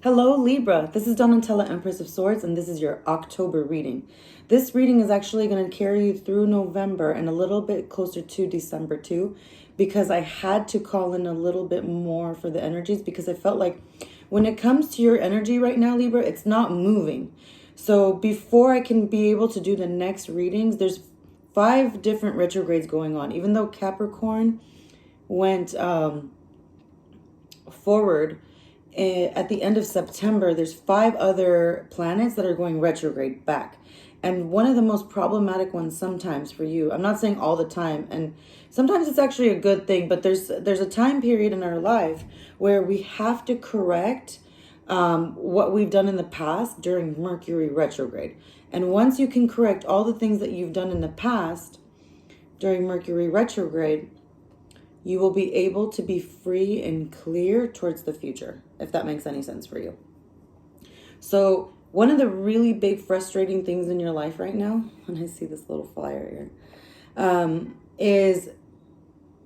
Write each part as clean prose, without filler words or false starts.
Hello Libra, this is Donatella, Empress of Swords, and this is your October reading. This reading is actually going to carry you through November and a little bit closer to December too, because I had to call in a little bit more for the energies because I felt like when it comes to your energy right now, Libra, it's not moving. So before I can be able to do the next readings, there's 5 different retrogrades going on. Even though Capricorn went forward, at the end of September, there's 5 other planets that are going retrograde back. And one of the most problematic ones sometimes for you, I'm not saying all the time, and sometimes it's actually a good thing, but there's a time period in our life where we have to correct what we've done in the past during Mercury retrograde. And once you can correct all the things that you've done in the past during Mercury retrograde, you will be able to be free and clear towards the future, if that makes any sense for you. So one of the really big frustrating things in your life right now, and I see this little flyer here, is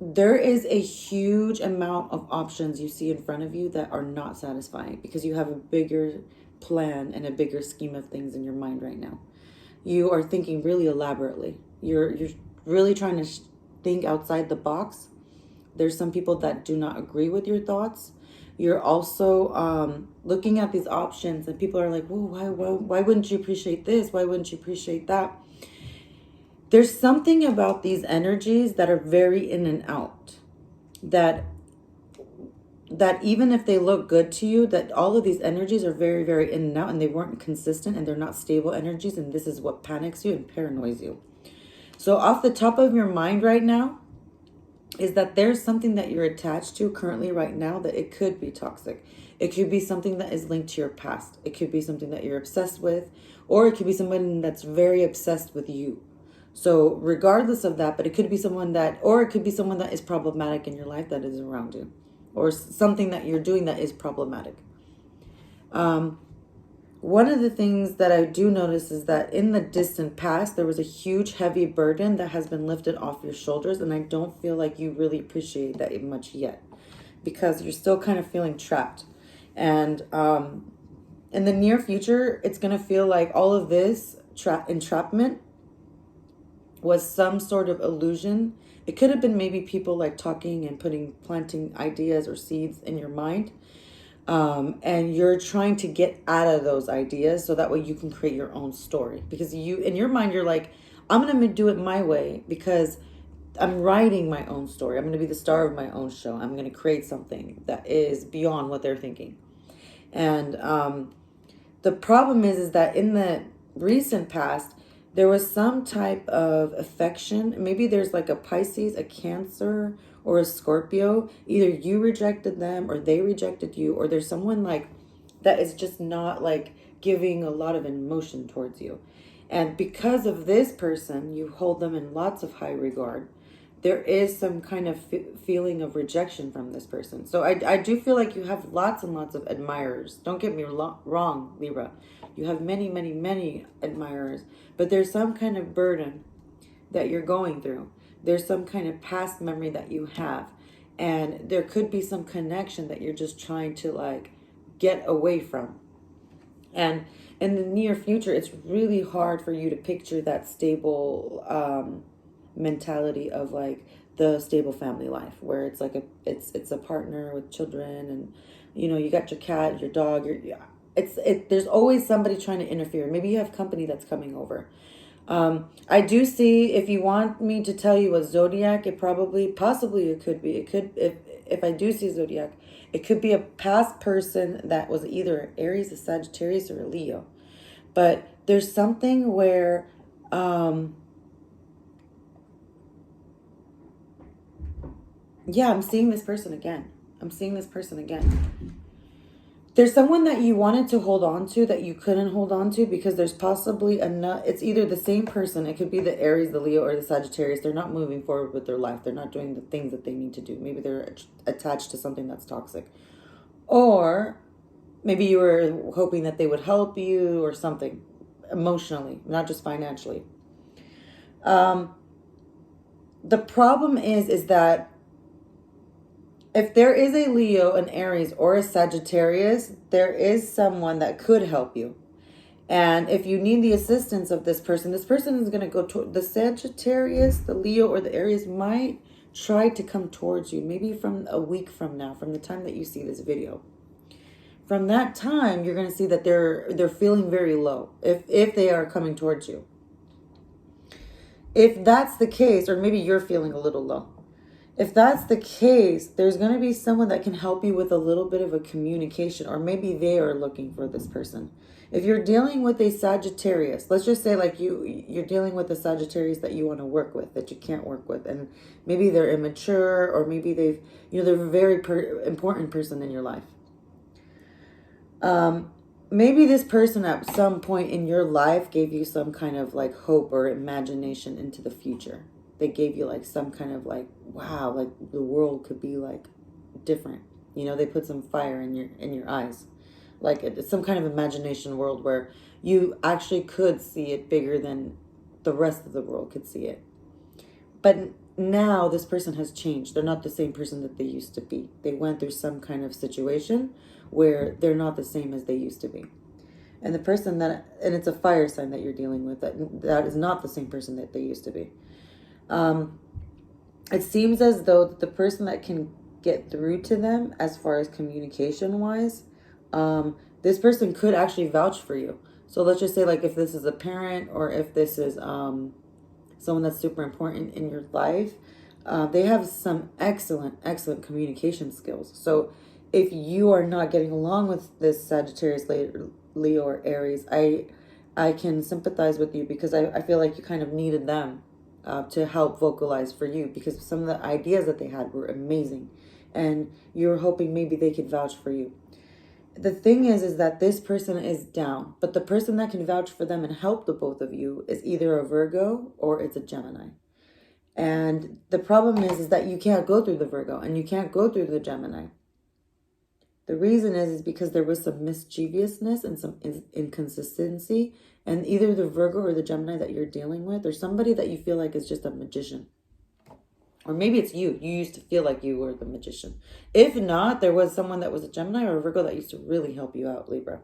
there is a huge amount of options you see in front of you that are not satisfying because you have a bigger plan and a bigger scheme of things in your mind right now. You are thinking really elaborately. You're really trying to think outside the box. There's some people that do not agree with your thoughts. You're also looking at these options and people are like, whoa, why wouldn't you appreciate this? Why wouldn't you appreciate that? There's something about these energies that are very in and out. That even if they look good to you, that all of these energies are very, very in and out and they weren't consistent and they're not stable energies. And this is what panics you and paranoids you. So off the top of your mind right now, is that there's something that you're attached to currently right now that it could be toxic. It could be something that is linked to your past. It could be something that you're obsessed with, or it could be someone that's very obsessed with you. So regardless of that, but it could be someone that, or it could be someone that is problematic in your life that is around you, or something that you're doing that is problematic. One of the things that I do notice is that in the distant past, there was a huge, heavy burden that has been lifted off your shoulders. And I don't feel like you really appreciate that much yet because you're still kind of feeling trapped. And in the near future, it's going to feel like all of this entrapment was some sort of illusion. It could have been maybe people like talking and planting ideas or seeds in your mind. And you're trying to get out of those ideas so that way you can create your own story. Because you, in your mind, you're like, I'm going to do it my way because I'm writing my own story. I'm going to be the star of my own show. I'm going to create something that is beyond what they're thinking. And the problem is that in the recent past, there was some type of affection. Maybe there's like a Pisces, a Cancer, or a Scorpio. Either you rejected them or they rejected you, or there's someone like that is just not like giving a lot of emotion towards you. And because of this person, you hold them in lots of high regard. There is some kind of feeling of rejection from this person. So I do feel like you have lots and lots of admirers. Don't get me wrong, Libra. You have many, many, many admirers. But there's some kind of burden that you're going through. There's some kind of past memory that you have. And there could be some connection that you're just trying to like get away from. And in the near future, it's really hard for you to picture that stable mentality of like the stable family life where it's like it's a partner with children and you got your cat, your dog, there's always somebody trying to interfere. Maybe you have company that's coming over. I do see, if you want me to tell you a zodiac, it possibly it could be. It could, if I do see zodiac, it could be a past person that was either an Aries, a Sagittarius, or a Leo. But there's something where, yeah, I'm seeing this person again. There's someone that you wanted to hold on to that you couldn't hold on to because there's possibly it's either the same person. It could be the Aries, the Leo, or the Sagittarius. They're not moving forward with their life. They're not doing the things that they need to do. Maybe they're attached to something that's toxic. Or maybe you were hoping that they would help you or something emotionally, not just financially. The problem is that If there is a Leo, an Aries, or a Sagittarius, there is someone that could help you. And if you need the assistance of this person is going to go to the Sagittarius, the Leo, or the Aries might try to come towards you, maybe from a week from now, from the time that you see this video. From that time, you're going to see that they're feeling very low if they are coming towards you. If that's the case, or maybe you're feeling a little low. If that's the case, there's going to be someone that can help you with a little bit of a communication, or maybe they are looking for this person. If you're dealing with a Sagittarius, let's just say like you're dealing with a Sagittarius that you want to work with, that you can't work with, and maybe they're immature, or maybe they're a very important person in your life. Maybe this person at some point in your life gave you some kind of like hope or imagination into the future. They gave you like some kind of like, wow, like the world could be like different. You know, they put some fire in your eyes. Like it's some kind of imagination world where you actually could see it bigger than the rest of the world could see it. But now this person has changed. They're not the same person that they used to be. They went through some kind of situation where they're not the same as they used to be. And the person and it's a fire sign that you're dealing with, that is not the same person that they used to be. It seems as though the person that can get through to them as far as communication wise, this person could actually vouch for you. So let's just say like if this is a parent, or if this is someone that's super important in your life, they have some excellent communication skills. So if you are not getting along with this Sagittarius, Leo, or Aries, I can sympathize with you, because I feel like you kind of needed them to help vocalize for you, because some of the ideas that they had were amazing, and you're hoping maybe they could vouch for you. The thing is that this person is down, but the person that can vouch for them and help the both of you is either a Virgo or it's a Gemini. And the problem is that you can't go through the Virgo and you can't go through the Gemini. The reason is because there was some mischievousness and some inconsistency, and either the Virgo or the Gemini that you're dealing with, or somebody that you feel like is just a magician. Or maybe it's you. You used to feel like you were the magician. If not, there was someone that was a Gemini or a Virgo that used to really help you out, Libra.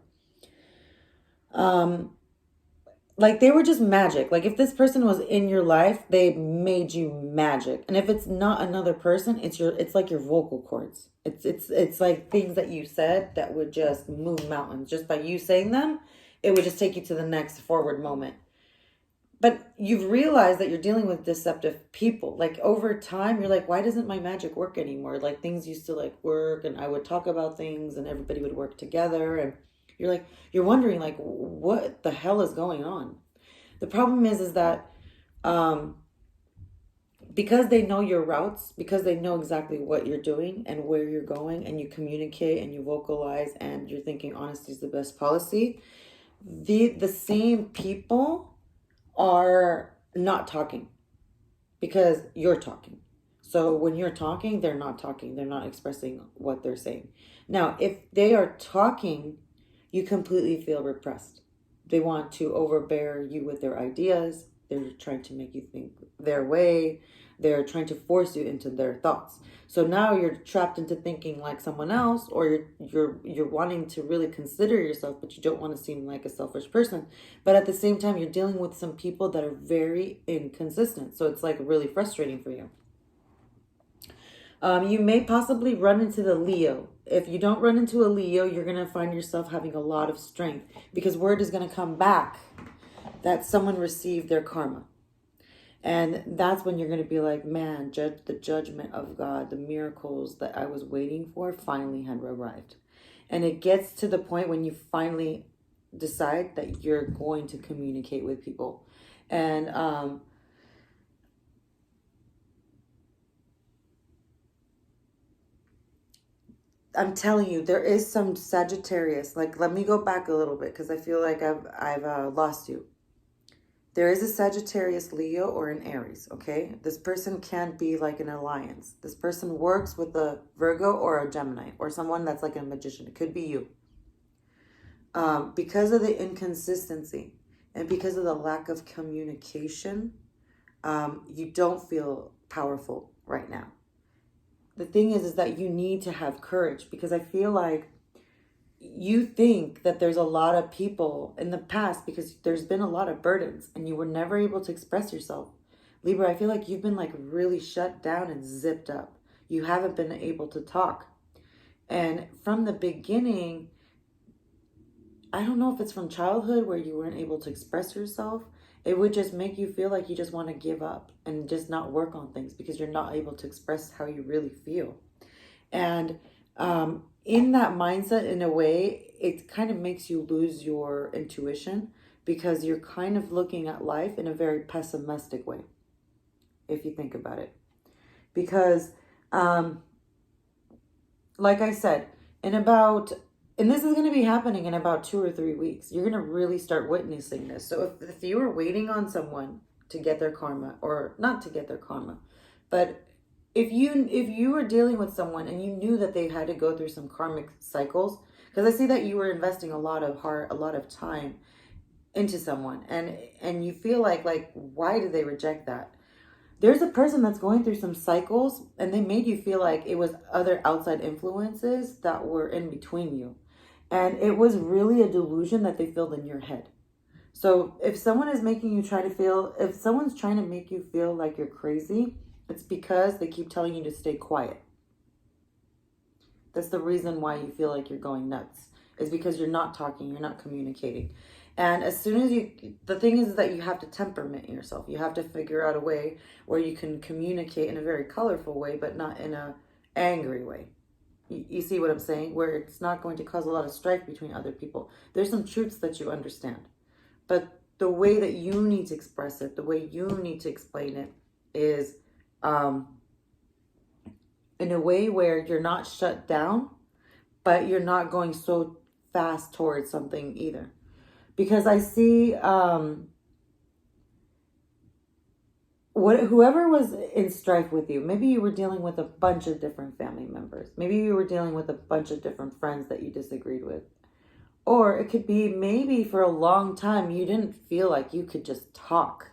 Like they were just magic. Like if this person was in your life, they made you magic. And if it's not another person, it's like your vocal cords. It's like things that you said that would just move mountains. Just by you saying them, it would just take you to the next forward moment. But you've realized that you're dealing with deceptive people. Like over time, you're like, why doesn't my magic work anymore? Like things used to like work, and I would talk about things and everybody would work together. And you're wondering like, what the hell is going on? The problem is that because they know your routes, because they know exactly what you're doing and where you're going, and you communicate and you vocalize and you're thinking honesty is the best policy, the same people are not talking because you're talking. So when you're talking, they're not talking. They're not expressing what they're saying. Now, if they are talking, you completely feel repressed. They want to overbear you with their ideas. They're trying to make you think their way. They're trying to force you into their thoughts. So now you're trapped into thinking like someone else, or you're wanting to really consider yourself, but you don't want to seem like a selfish person. But at the same time, you're dealing with some people that are very inconsistent. So it's like really frustrating for you. You may possibly run into the Leo. If you don't run into a Leo, you're going to find yourself having a lot of strength, because word is going to come back that someone received their karma. And that's when you're going to be like, man, the judgment of God, the miracles that I was waiting for finally had arrived. And it gets to the point when you finally decide that you're going to communicate with people. And I'm telling you, there is some Sagittarius. Like, let me go back a little bit, because I feel like I've lost you. There is a Sagittarius, Leo, or an Aries, okay? This person can be like an alliance. This person works with a Virgo or a Gemini, or someone that's like a magician. It could be you. Because of the inconsistency and because of the lack of communication, you don't feel powerful right now. the thing is that you need to have courage, because I feel like you think that there's a lot of people in the past because there's been a lot of burdens and you were never able to express yourself. Libra, I feel like you've been like really shut down and zipped up. You haven't been able to talk. And from the beginning, I don't know if it's from childhood where you weren't able to express yourself. It would just make you feel like you just want to give up and just not work on things because you're not able to express how you really feel. And in that mindset, in a way, it kind of makes you lose your intuition because you're kind of looking at life in a very pessimistic way, if you think about it. Because, like I said, and this is going to be happening in about 2 or 3 weeks. You're going to really start witnessing this. So if you were waiting on someone to get their karma, or not to get their karma, but if you were dealing with someone and you knew that they had to go through some karmic cycles, because I see that you were investing a lot of heart, a lot of time into someone, and you feel like why did they reject that? There's a person that's going through some cycles and they made you feel like it was other outside influences that were in between you. And it was really a delusion that they filled in your head. So if someone is making you if someone's trying to make you feel like you're crazy, it's because they keep telling you to stay quiet. That's the reason why you feel like you're going nuts, is because you're not talking, you're not communicating. And as soon as the thing is that you have to temperament yourself. You have to figure out a way where you can communicate in a very colorful way, but not in a angry way. You see what I'm saying? Where it's not going to cause a lot of strife between other people. There's some truths that you understand. But the way that you need to express it, the way you need to explain it is in a way where you're not shut down, but you're not going so fast towards something either. Because I see whoever was in strife with you, maybe you were dealing with a bunch of different family members. Maybe you were dealing with a bunch of different friends that you disagreed with. Or it could be maybe for a long time you didn't feel like you could just talk.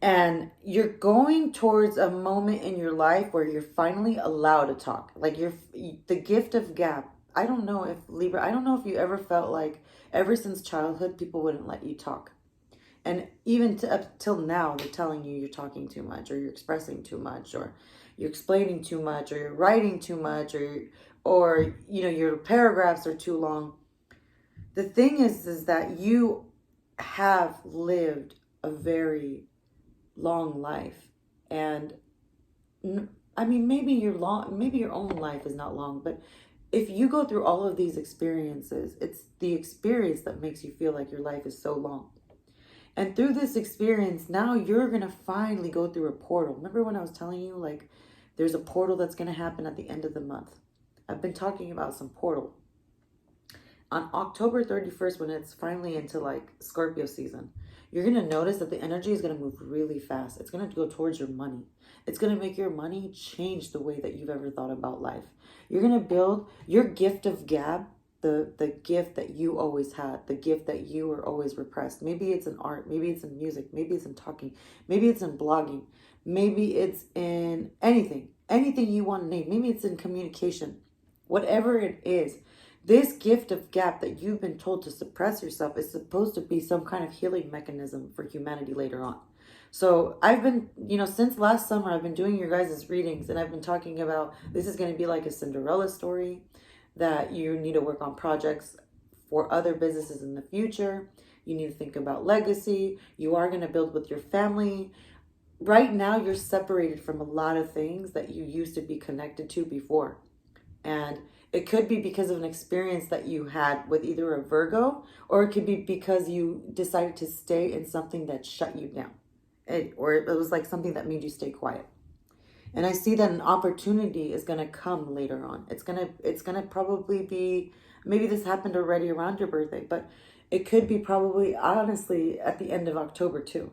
And you're going towards a moment in your life where you're finally allowed to talk. Like the gift of gab. I don't know if you ever felt like ever since childhood, people wouldn't let you talk. And even up till now, they're telling you you're talking too much, or you're expressing too much, or you're explaining too much, or you're writing too much, or your paragraphs are too long. The thing is that you have lived a very long life, and I mean maybe your own life is not long, but if you go through all of these experiences, it's the experience that makes you feel like your life is so long. And through this experience, now you're going to finally go through a portal. Remember when I was telling you, like, there's a portal that's going to happen at the end of the month? I've been talking about some portal. On October 31st, when it's finally into, like, Scorpio season, you're going to notice that the energy is going to move really fast. It's going to go towards your money. It's going to make your money change the way that you've ever thought about life. You're going to build your gift of gab, the gift that you always had, the gift that you were always repressed. Maybe it's in art, maybe it's in music, maybe it's in talking, maybe it's in blogging, maybe it's in anything you want to name. Maybe it's in communication. Whatever it is, this gift of gap that you've been told to suppress yourself is supposed to be some kind of healing mechanism for humanity later on. So I've been, since last summer, I've been doing your guys' readings, and I've been talking about this is going to be like a Cinderella story, that you need to work on projects for other businesses in the future. You need to think about legacy. You are going to build with your family. Right now, you're separated from a lot of things that you used to be connected to before. And it could be because of an experience that you had with either a Virgo, or it could be because you decided to stay in something that shut you down. Or it was like something that made you stay quiet. And I see that an opportunity is going to come later on. It's going to probably be, maybe this happened already around your birthday, but it could be probably, honestly, at the end of October too.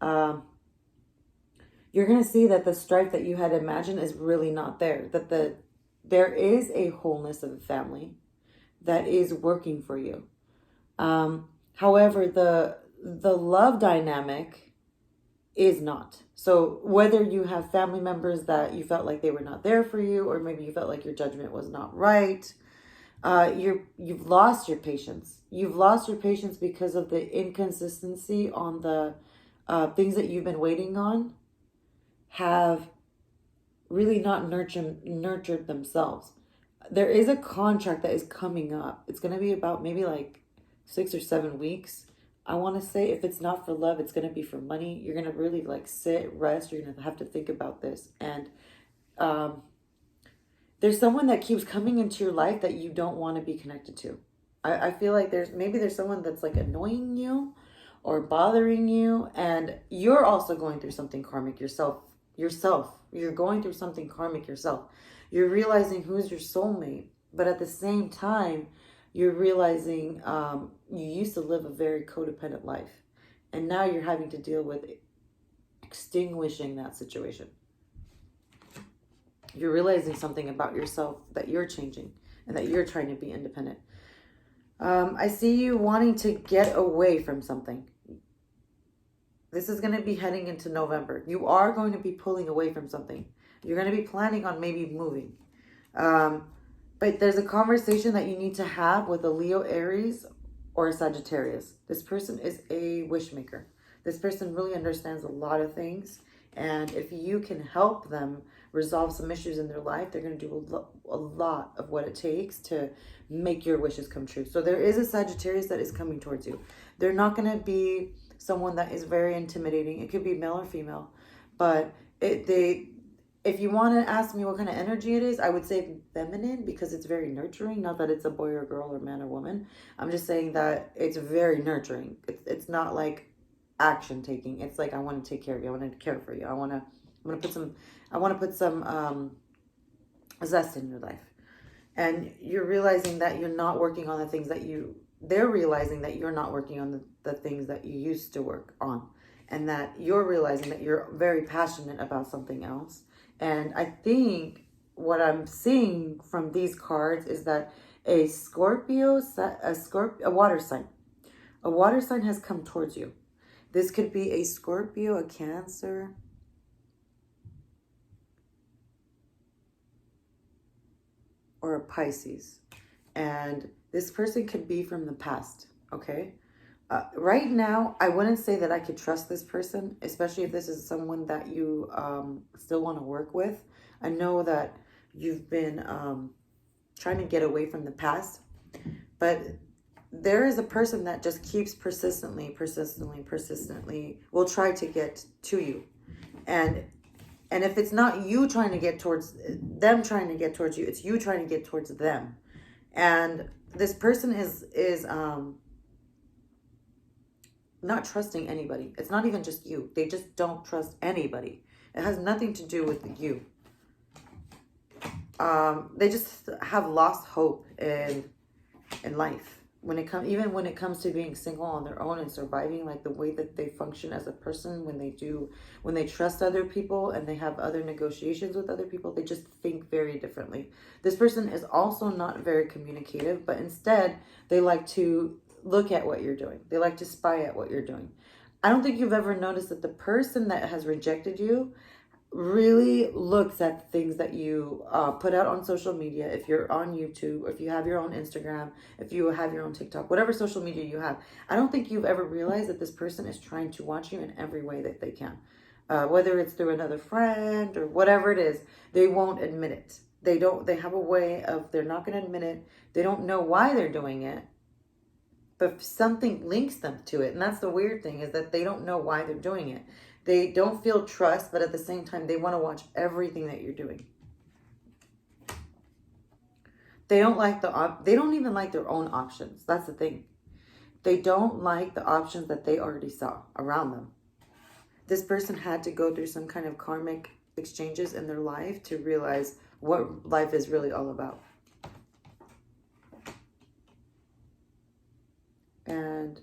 You're going to see that the strife that you had imagined is really not there. That there is a wholeness of a family that is working for you. However, the love dynamic is not. So whether you have family members that you felt like they were not there for you, or maybe you felt like your judgment was not right, you've lost your patience. You've lost your patience because of the inconsistency on the things that you've been waiting on have really not nurtured themselves. There is a contract that is coming up. It's going to be about maybe like 6 or 7 weeks. I want to say if it's not for love, it's going to be for money. You're going to really like sit, rest. You're going to have to think about this. And there's someone that keeps coming into your life that you don't want to be connected to. I feel like there's someone that's like annoying you or bothering you, and you're also going through something karmic yourself. You're going through something karmic yourself. You're realizing who's your soulmate, but at the same time, you're realizing you used to live a very codependent life, and now you're having to deal with extinguishing that situation. You're realizing something about yourself, that you're changing and that you're trying to be independent. I see you wanting to get away from something. This is going to be heading into November. You are going to be pulling away from something. You're going to be planning on maybe moving. But there's a conversation that you need to have with a Leo, Aries, or a Sagittarius. This person is a wish maker. This person really understands a lot of things. And if you can help them resolve some issues in their life, they're going to do a lot of what it takes to make your wishes come true. So there is a Sagittarius that is coming towards you. They're not going to be someone that is very intimidating. It could be male or female. But if you want to ask me what kind of energy it is, I would say feminine because it's very nurturing. Not that it's a boy or girl or man or woman. I'm just saying that it's very nurturing. It's not like action taking. It's like, I want to take care of you. I want to care for you. I want to put some zest in your life. And you're realizing that you're not working on the things that they're realizing that you're not working on the things that you used to work on, and that you're realizing that you're very passionate about something else. And I think what I'm seeing from these cards is that a water sign has come towards you. This could be a Scorpio, a Cancer, or a Pisces. And this person could be from the past, okay? Right now, I wouldn't say that I could trust this person, especially if this is someone that you still want to work with. I know that you've been trying to get away from the past, but there is a person that just keeps persistently will try to get to you. And if it's not you trying to get towards them, trying to get towards you, it's you trying to get towards them. And this person is not trusting anybody. It's not even just you. They just don't trust anybody. It has nothing to do with you. They just have lost hope in life. When it comes to being single on their own and surviving, like the way that they function as a person, when they trust other people and they have other negotiations with other people, they just think very differently. This person is also not very communicative, but instead they like to look at what you're doing. They like to spy at what you're doing. I don't think you've ever noticed that the person that has rejected you really looks at things that you put out on social media. If you're on YouTube, or if you have your own Instagram, if you have your own TikTok, whatever social media you have, I don't think you've ever realized that this person is trying to watch you in every way that they can. Whether it's through another friend or whatever it is, they won't admit it. They have a way of, they're not going to admit it. They don't know why they're doing it, but something links them to it. And that's the weird thing, is that they don't know why they're doing it. They don't feel trust, but at the same time, they want to watch everything that you're doing. They don't even like their own options. That's the thing. They don't like the options that they already saw around them. This person had to go through some kind of karmic exchanges in their life to realize what life is really all about. And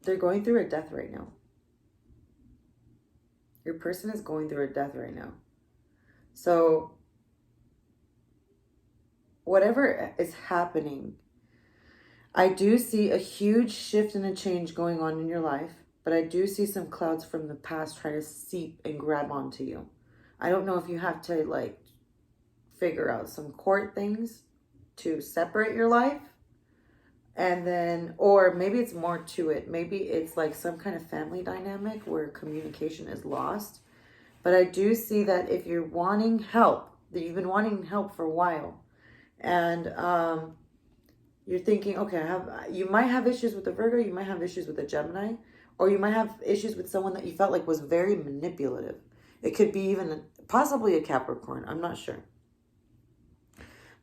they're going through a death right now. Your person is going through a death right now. So whatever is happening, I do see a huge shift and a change going on in your life, but I do see some clouds from the past try to seep and grab onto you. I don't know if you have to like figure out some court things to separate your life, and then, or maybe it's more to it. Maybe it's like some kind of family dynamic where communication is lost. But I do see that if you're wanting help, that you've been wanting help for a while, and you're thinking, okay, you might have issues with the Virgo, you might have issues with the Gemini, or you might have issues with someone that you felt like was very manipulative. It could be even possibly a Capricorn, I'm not sure.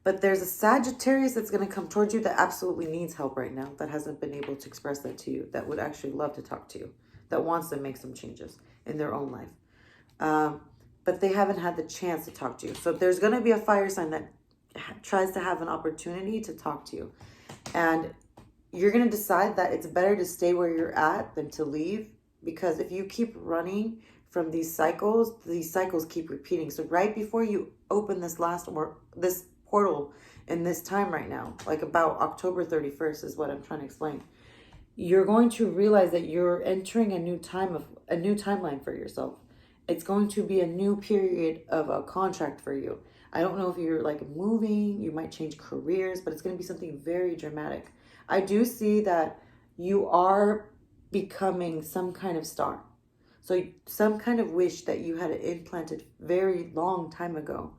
But there's a Sagittarius that's going to come towards you that absolutely needs help right now, that hasn't been able to express that to you, that would actually love to talk to you, that wants to make some changes in their own life. But they haven't had the chance to talk to you. So there's going to be a fire sign that tries to have an opportunity to talk to you. And you're going to decide that it's better to stay where you're at than to leave. Because if you keep running from these cycles keep repeating. So right before you open this this portal in this time right now, like about October 31st is what I'm trying to explain, you're going to realize that you're entering a new timeline for yourself. It's going to be a new period of a contract for you. I don't know if you're like moving, you might change careers, but it's going to be something very dramatic. I do see that you are becoming some kind of star. So some kind of wish that you had implanted very long time ago.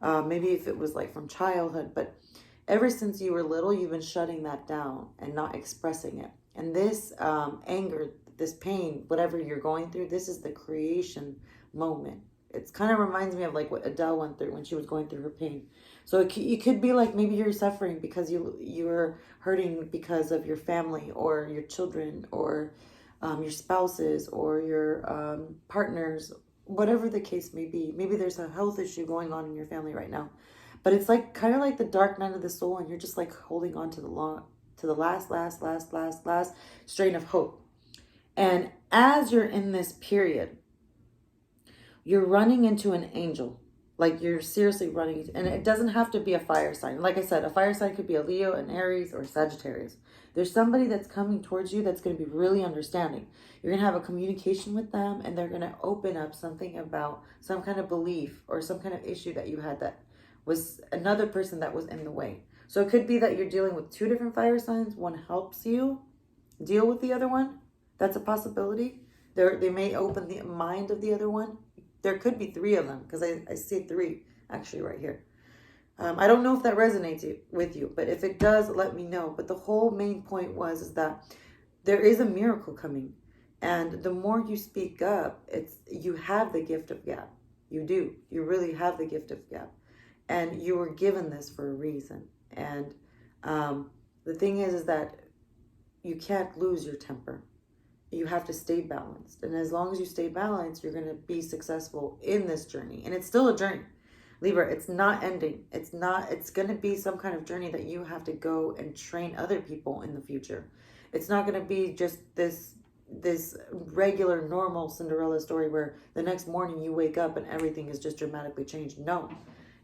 Maybe if it was like from childhood, but ever since you were little, you've been shutting that down and not expressing it. And this anger, this pain, whatever you're going through, this is the creation moment. It kind of reminds me of like what Adele went through when she was going through her pain. So it could be like maybe you're suffering because you're hurting because of your family or your children or your spouses or your partners, whatever the case may be. Maybe there's a health issue going on in your family right now. But it's like kind of like the dark night of the soul, and you're just like holding on to the last strain of hope. And as you're in this period, you're running into an angel. Like you're seriously running, and it doesn't have to be a fire sign. Like I said, a fire sign could be a Leo, an Aries, or Sagittarius. There's somebody that's coming towards you that's going to be really understanding. You're going to have a communication with them, and they're going to open up something about some kind of belief or some kind of issue that you had that was another person that was in the way. So it could be that you're dealing with two different fire signs. One helps you deal with the other one. That's a possibility. They may open the mind of the other one. There could be three of them because I see three actually right here. I don't know if that resonates with you, but if it does, let me know. But the whole main point is that there is a miracle coming. And the more you speak up, you have the gift of gab. You do. You really have the gift of gab. And you were given this for a reason. And the thing is that you can't lose your temper. You have to stay balanced. And as long as you stay balanced, you're going to be successful in this journey. And it's still a journey. Libra, it's not ending. It's going to be some kind of journey that you have to go and train other people in the future. It's not going to be just this regular, normal Cinderella story where the next morning you wake up and everything is just dramatically changed. No,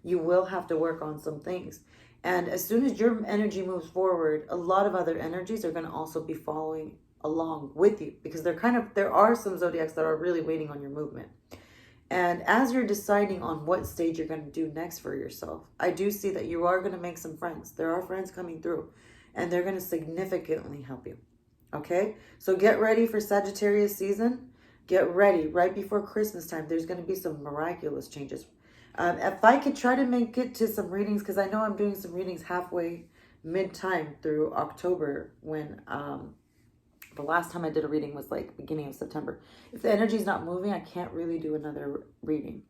you will have to work on some things. And as soon as your energy moves forward, a lot of other energies are going to also be following along with you, because there are some zodiacs that are really waiting on your movement. And as you're deciding on what stage you're going to do next for yourself, I do see that you are going to make some friends. There are friends coming through, and they're going to significantly help you. Okay? So get ready for Sagittarius season. Get ready. Right before Christmas time, there's going to be some miraculous changes. If I could try to make it to some readings, because I know I'm doing some readings halfway mid-time through October, when the last time I did a reading was like beginning of September. If the energy is not moving, I can't really do another reading.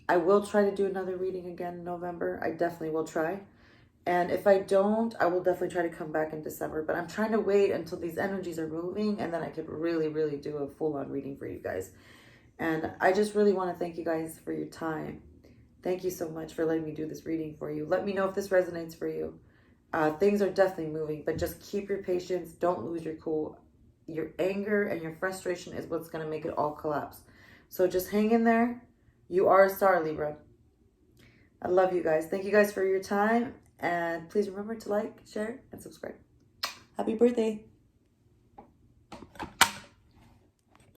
I will try to do another reading again in November. I definitely will try. And if I don't, I will definitely try to come back in December. But I'm trying to wait until these energies are moving, and then I could really, really do a full-on reading for you guys. And I just really want to thank you guys for your time. Thank you so much for letting me do this reading for you. Let me know if this resonates for you. Things are definitely moving, but just keep your patience. Don't lose your cool. Your anger and your frustration is what's going to make it all collapse. So just hang in there. You are a star, Libra. I love you guys. Thank you guys for your time. And please remember to like, share, and subscribe. Happy birthday.